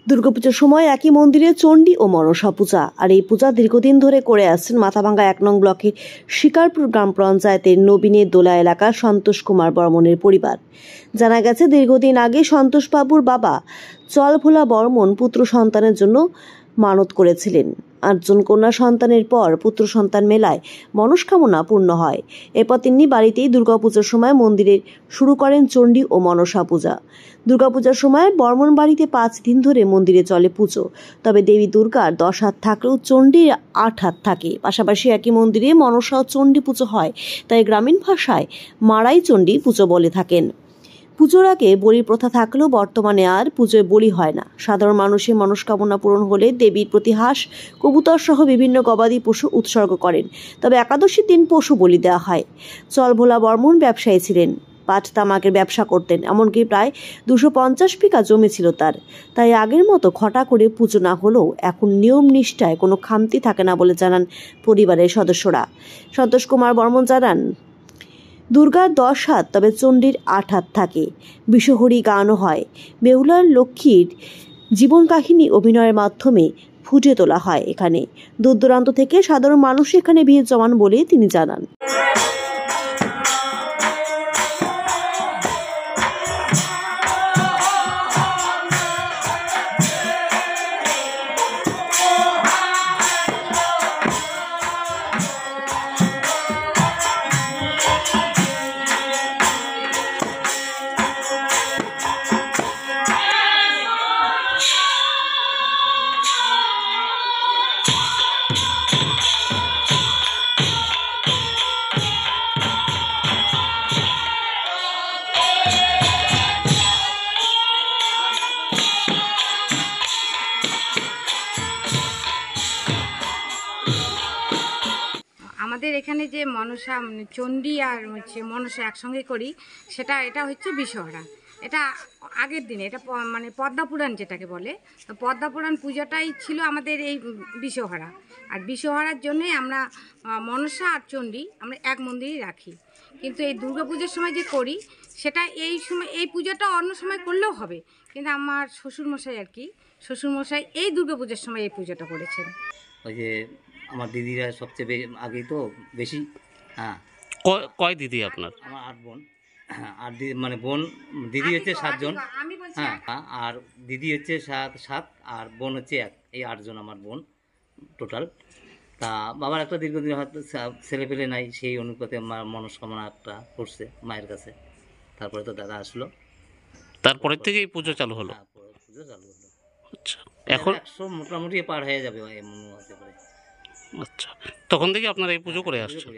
দুর্গাপূজার সময় একই মন্দিরে চণ্ডী ও মনসা পূজা। আর এই পূজা দীর্ঘদিন ধরে করে আসছেন মাথাভাঙ্গা ১ নং ব্লকের শিকারপুর গ্রাম পঞ্চায়েতের নবীনের দোলা এলাকার সন্তোষ কুমার বর্মনের পরিবার। জানা গেছে, দীর্ঘদিন আগে সন্তোষ বাবুর বাবা চলভোলা বর্মন পুত্র সন্তানের জন্য মানত করেছিলেন। ৮ জন কন্যা সন্তানের পর পুত্র সন্তান মেলায় মনস্কামনা পূর্ণ হয়। এরপর তিনি বাড়িতেই দুর্গাপূজার সময় মন্দিরে শুরু করেন চণ্ডী ও মনসা পূজা। দুর্গাপূজার সময় বর্মন বাড়িতে ৫ দিন ধরে মন্দিরে চলে পুজো। তবে দেবী দুর্গার ১০ হাত থাকলেও চণ্ডীর ৮ হাত থাকে। পাশাপাশি একই মন্দিরে মনসা ও চণ্ডী পুজো হয়, তাই গ্রামীণ ভাষায় মারাই চণ্ডী পুজো বলে থাকেন। পুজোর আগে বলির প্রথা থাকলেও বর্তমানে আর পুজোয় বলি হয় না। সাধারণ মানুষের মনস্কামনা পূরণ হলে দেবীর প্রতি হাঁস, কবুতর সহ বিভিন্ন গবাদি পশু উৎসর্গ করেন। তবে একাদশীর দিন পশু বলি দেওয়া হয়। চলভোলা বর্মন ব্যবসায়ী ছিলেন, পাট তামাকের ব্যবসা করতেন, এমনকি প্রায় ২৫০ বিঘা জমি ছিল তার। তাই আগের মতো ঘটা করে পুজো না হলেও এখন নিয়ম নিষ্ঠায় কোনো খামতি থাকে না বলে জানান পরিবারের সদস্যরা। সন্তোষ কুমার বর্মন জানান, দুর্গার ১০ হাত, তবে চণ্ডীর ৮ হাত থাকে। বিষহরি গানও হয়। বেহুলার লক্ষ্মীর জীবন কাহিনী অভিনয়ের মাধ্যমে ফুটিয়ে তোলা হয়। এখানে দূর দূরান্ত থেকে সাধারণ মানুষ এখানে ভিড় জমান বলে তিনি জানান। আমাদের এখানে যে মনসা চণ্ডী আর হচ্ছে মনসা একসঙ্গে করি, এটা হচ্ছে বিষহরা। এটা আগের দিনে এটা মানে পদ্মাপুরাণ যেটাকে বলে, তো পদ্মাপুরাণ পূজাটাই ছিল আমাদের এই বিষহরা। আর বিষহরার জন্যে আমরা মনসা আর চণ্ডী আমরা এক মন্দিরেই রাখি। কিন্তু এই দুর্গাপুজোর সময় যে করি, সেটা এই সময় এই পূজাটা অন্য সময় করলেও হবে, কিন্তু আমার শ্বশুরমশাই শ্বশুরমশাই এই দুর্গাপুজোর সময় এই পুজোটা করেছেন। ওই যে আমার দিদিরা সবচেয়ে আগে তো বেশি। হ্যাঁ, কয় দিদি আপনার? আমার ৮ বোন। ৮ দিদি মানে বোন, দিদি হচ্ছে ৭ জন। হ্যাঁ, আর দিদি হচ্ছে ৭ আর বোন হচ্ছে ১। এই ৮ জন আমার বোন টোটাল। তা বাবার একটা দীর্ঘদিন হয়তো ছেলে পেলে নাই, সেই অনুপাতে মনস্কামনা একটা করছে মায়ের কাছে। তারপরে তো দাদা আসলো, তারপরের থেকে এই পুজো চালু হলো। হ্যাঁ, পুজো চালু হলো। আচ্ছা, এখন ১০০ মোটামুটি পার হয়ে যাবে এমন হতে পারে। আচ্ছা, তখন থেকে আপনারা এই পুজো করে আসছেন?